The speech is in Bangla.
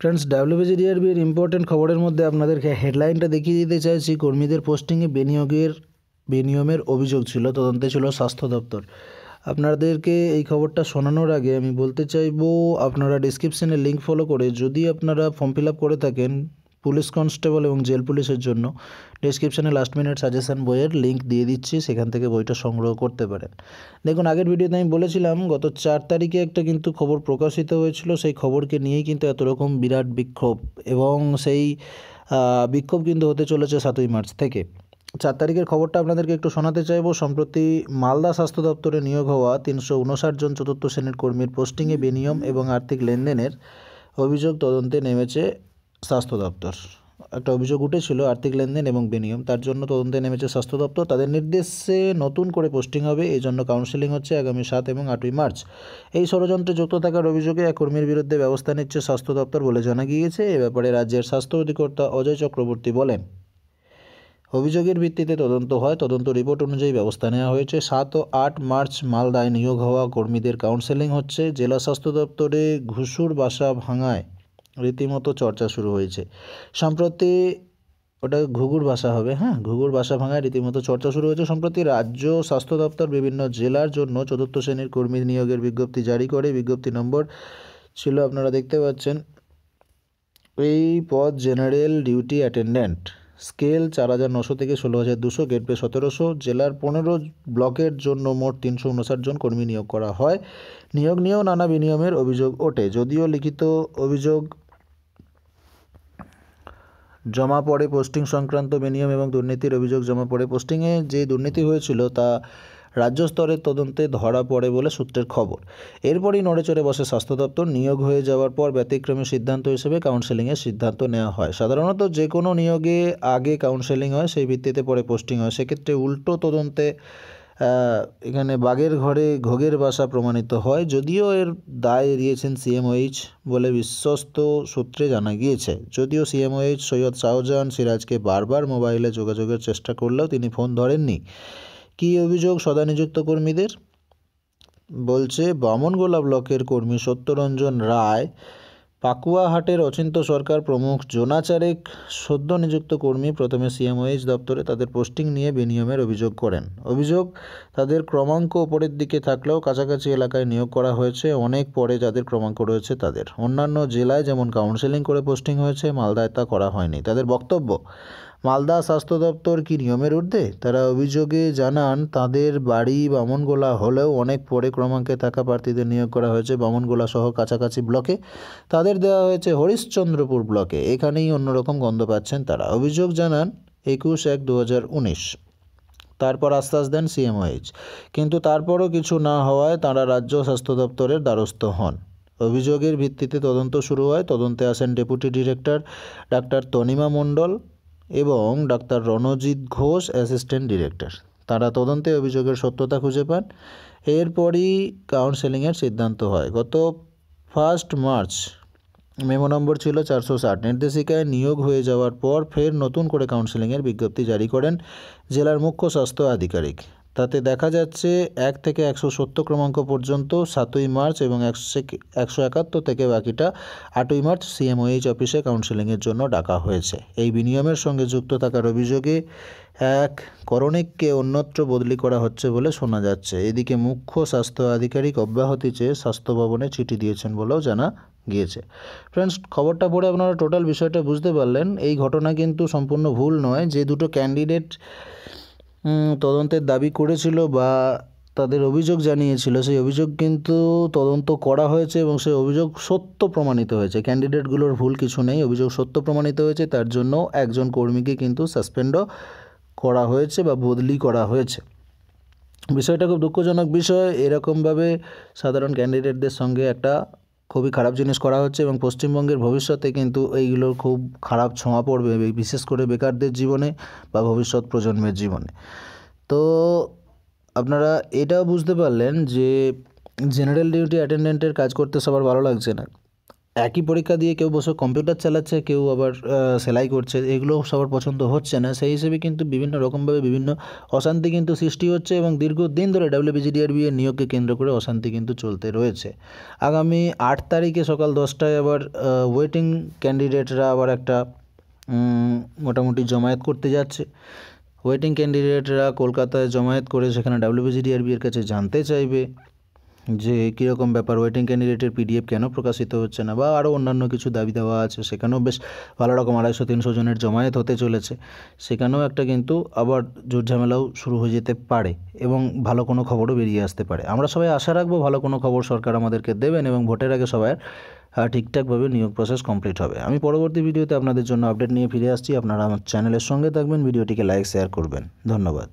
ফ্রেন্ডস, ডাব্লিউবিজিডিআরবির ইম্পর্টেন্ট খবরের মধ্যে আপনাদেরকে হেডলাইনটা দেখিয়ে দিতে চাইছি। কর্মীদের পোস্টিংয়ে বেনিয়মের অভিযোগ ছিল, তদন্তে ছিল স্বাস্থ্য দপ্তর। আপনাদেরকে এই খবরটা শোনানোর আগে আমি বলতে চাইবো, আপনারা ডিসক্রিপশানে লিঙ্ক ফলো করে যদি আপনারা ফর্ম ফিল আপ করে থাকেন পুলিশ কনস্টেবল এবং জেল পুলিশের জন্য, ডিসক্রিপশানে লাস্ট মিনিট সাজেশান বইয়ের লিঙ্ক দিয়ে দিচ্ছি, সেখান থেকে বইটা সংগ্রহ করতে পারেন। দেখুন, আগের ভিডিওতে আমি বলেছিলাম গত 4 তারিখে একটা কিন্তু খবর প্রকাশিত হয়েছিল, সেই খবরকে নিয়েই কিন্তু এত রকম বিরাট বিক্ষোভ, এবং সেই বিক্ষোভ কিন্তু হতে চলেছে 7ই মার্চ থেকে। 4 তারিখের খবরটা আপনাদেরকে একটু শোনাতে চাইব। সম্প্রতি মালদা স্বাস্থ্য দপ্তরে নিয়োগ হওয়া 359 জন চতুর্থ শ্রেণীর কর্মীর পোস্টিংয়ে বেনিয়ম এবং আর্থিক লেনদেনের অভিযোগ তদন্তে নেমেছে স্বাস্থ্য দপ্তর। একটা অভিযোগ উঠেছিল আর্থিক লেনদেন এবং বেনিয়ম, তার জন্য তদন্তে নেমেছে স্বাস্থ্য দপ্তর। তাদের নির্দেশে নতুন করে পোস্টিং হবে, এই জন্য কাউন্সেলিং হচ্ছে আগামী 7 এবং 8ই মার্চ। এই ষড়যন্ত্রে যুক্ত থাকার অভিযোগে এক কর্মীর বিরুদ্ধে ব্যবস্থা নিচ্ছে স্বাস্থ্য দপ্তর বলে জানা গিয়েছে। এ ব্যাপারে রাজ্যের স্বাস্থ্য অধিকর্তা অজয় চক্রবর্তী বলেন, অভিযোগের ভিত্তিতে তদন্ত হয়, তদন্ত রিপোর্ট অনুযায়ী ব্যবস্থা নেওয়া হয়েছে। 7 ও 8 মার্চ মালদায় নিয়োগ হওয়া কর্মীদের কাউন্সেলিং হচ্ছে। জেলা স্বাস্থ্য দপ্তরে ঘুষুর বাসা ভাঙায় রীতিমতো চর্চা শুরু হয়েছে। সম্প্রতি ওটা ঘুঘুর বাসা হবে, ঘুঘুর বাসা ভাঙায় রীতিমতো চর্চা শুরু হয়েছে। সম্প্রতি রাজ্য স্বাস্থ্য দপ্তর বিভিন্ন জেলার জন্য চতুর্থ শ্রেণীর কর্মী নিয়োগের বিজ্ঞপ্তি জারি করে। বিজ্ঞপ্তি নম্বর ছিল, আপনারা দেখতে পাচ্ছেন, এই পদ জেনারেল ডিউটি অ্যাটেন্ডেন্ট, স্কেল 4900 থেকে 16200, গেট পে 1700। জেলার 15 ব্লকের জন্য মোট 359 জন কর্মী নিয়োগ করা হয়। নিয়োগ নিয়েও নানা বিনিয়মের অভিযোগ ওঠে। যদিও লিখিত অভিযোগ জমা পড়ে পোস্টিং সংক্রান্ত বেনিয়ম এবং দুর্নীতির অভিযোগ জমা পড়ে। পোস্টিংয়ে যে দুর্নীতি হয়েছিল তা রাজ্য স্তরের তদন্তে ধরা পড়ে বলে সূত্রের খবর। এরপরই নড়েচড়ে বসে স্বাস্থ্য দপ্তর। নিয়োগ হয়ে যাওয়ার পর ব্যতিক্রমী সিদ্ধান্ত হিসেবে কাউন্সেলিংয়ের সিদ্ধান্ত নেওয়া হয়। সাধারণত যে কোনো নিয়োগে আগে কাউন্সেলিং হয়, সেই ভিত্তিতে পরে পোস্টিং হয়। সেক্ষেত্রে উল্টো তদন্তে এখানে বাঘের ঘরে ঘোগের বাসা প্রমাণিত হয়। যদিও এর দায় এড়িয়েছেন সিএমওএইচ বলে বিশ্বস্ত সূত্রে জানা গিয়েছে। যদিও সিএমওএইচ সৈয়দ শাহজাহান সিরাজকে বারবার মোবাইলে যোগাযোগের চেষ্টা করলেও তিনি ফোন ধরেননি। কী অভিযোগ সদানিযুক্ত কর্মীদের? বলছে, বামনগোলা ব্লকের কর্মী সত্যরঞ্জন রায়, পাকুয়াহাটের অচিন্ত সরকার প্রমুখ জোনা চারেক সদ্য নিযুক্ত কর্মী প্রথমে সিএমওএইচ দপ্তরে তাদের পোস্টিং নিয়ে বেনিয়মের অভিযোগ করেন। অভিযোগ, তাদের ক্রমাঙ্ক ওপরের দিকে থাকলেও কাছাকাছি এলাকায় নিয়োগ করা হয়েছে। অনেক পরে যাদের ক্রমাঙ্ক রয়েছে তাদের। অন্যান্য জেলায় যেমন কাউন্সেলিং করে পোস্টিং হয়েছে, মালদায় তা করা হয়নি। তাদের বক্তব্য, মালদা স্বাস্থ্য দপ্তর কি নিয়মের ঊর্ধ্বে? তারা অভিযোগে জানান, তাদের বাড়ি বামনগোলা হলেও অনেক পরে ক্রমাঙ্কে থাকা প্রার্থীদের নিয়োগ করা হয়েছে বামনগোলা সহ কাছাকাছি ব্লকে। তাদের দেওয়া হয়েছে হরিশ্চন্দ্রপুর ব্লকে। এখানেই অন্যরকম গন্ধ পাচ্ছেন তারা। অভিযোগ জানান 21/1/2019। তারপর আশ্বাস দেন সিএমওএইচ, কিন্তু তারপরও কিছু না হওয়ায় তাঁরা রাজ্য স্বাস্থ্য দপ্তরের দ্বারস্থ হন। অভিযোগের ভিত্তিতে তদন্ত শুরু হয়। তদন্তে আসেন deputy director doctor Tanima Mondal এবং doctor Ranajit Ghosh, assistant director. তারা তদন্তে অভিযোগের সত্যতা খুঁজে পান। এরপরই কাউন্সেলিংয়ের সিদ্ধান্ত হয়। গত 1 মার্চ মেমো নম্বর ছিল 460, নির্দেশিকায় নিয়োগ হয়ে যাওয়ার পর ফের নতুন করে কাউন্সেলিংয়ের বিজ্ঞপ্তি জারি করেন জেলার মুখ্য স্বাস্থ্য আধিকারিক। তাতে দেখা যাচ্ছে 1 থেকে 170 ক্রমাঙ্ক পর্যন্ত 7ই মার্চ এবং 171 থেকে বাকিটা 8ই মার্চ সিএমওএইচ অফিসে কাউন্সেলিংয়ের জন্য ডাকা হয়েছে। এই বিনিয়মের সঙ্গে যুক্ত থাকার অভিযোগে এক করণিককে অন্যত্র বদলি করা হচ্ছে বলে শোনা যাচ্ছে। এদিকে মুখ্য স্বাস্থ্য আধিকারিক অব্যাহতি চেয়ে স্বাস্থ্য ভবনে চিঠি দিয়েছেন বলেও জানা গিয়েছে। ফ্রেন্ডস, খবরটা পড়ে আপনারা টোটাল বিষয়টা বুঝতে পারলেন। এই ঘটনা কিন্তু সম্পূর্ণ ভুল নয়। যে দুটো ক্যান্ডিডেট তদন্তের দাবি করেছিল বা তাদের অভিযোগ জানিয়েছিল, সেই অভিযোগ কিন্তু তদন্ত করা হয়েছে এবং সেই অভিযোগ সত্য প্রমাণিত হয়েছে। ক্যান্ডিডেটগুলোর ভুল কিছু নেই, অভিযোগ সত্য প্রমাণিত হয়েছে। তার জন্য একজন কর্মীকে কিন্তু সাসপেন্ডও করা হয়েছে বা বদলি করা হয়েছে। বিষয়টা খুব দুঃখজনক বিষয়। এরকমভাবে সাধারণ ক্যান্ডিডেটদের সঙ্গে একটা খুবই খারাপ জিনিস করা হচ্ছে এবং পশ্চিমবঙ্গের ভবিষ্যতে কিন্তু এইগুলোর খুব খারাপ ছোঁয়া পড়বে, বিশেষ করে বেকারদের জীবনে বা ভবিষ্যৎ প্রজন্মের জীবনে। তো আপনারা এটাও বুঝতে পারলেন যে জেনারেল ডিউটি অ্যাটেন্ডেন্টের কাজ করতে সবার ভালো লাগছে না। একই পরীক্ষা দিয়ে কেউ বসে কম্পিউটার চালাচ্ছে, কেউ আবার সেলাই করছে, এগুলো সবার পছন্দ হচ্ছে না। সেই হিসেবে কিন্তু বিভিন্ন রকমভাবে বিভিন্ন অশান্তি কিন্তু সৃষ্টি হচ্ছে এবং দীর্ঘদিন ধরে WBGDRB এর নিয়োগকে কেন্দ্র করে অশান্তি কিন্তু চলতে রয়েছে। আগামী 8 তারিখে সকাল 10টায় আবার ওয়েটিং ক্যান্ডিডেটরা আবার একটা মোটামুটি জমায়েত করতে যাচ্ছে। ওয়েটিং ক্যান্ডিডেটরা কলকাতায় জমায়েত করে সেখানে WBGDRB এর কাছে জানতে চাইবে যে কীরকম ব্যাপার, ওয়েটিং ক্যান্ডিডেটের PDF কেন প্রকাশিত হচ্ছে না, বা আরও অন্যান্য কিছু দাবি দেওয়া আছে। সেখানেও বেশ ভালো রকম 250-300 জনের জমায়েত হতে চলেছে। সেখানেও একটা কিন্তু আবার জোর ঝামেলাও শুরু হয়ে যেতে পারে এবং ভালো কোনো খবরও বেরিয়ে আসতে পারে। আমরা সবাই আশা রাখবো ভালো কোনো খবর সরকার আমাদেরকে দেবেন এবং ভোটের আগে সবাই ঠিকঠাকভাবে নিয়োগ প্রসেস কমপ্লিট হবে। আমি পরবর্তী ভিডিওতে আপনাদের জন্য আপডেট নিয়ে ফিরে আসছি। আপনারা আমার চ্যানেলের সঙ্গে থাকবেন, ভিডিওটিকে লাইক শেয়ার করবেন। ধন্যবাদ।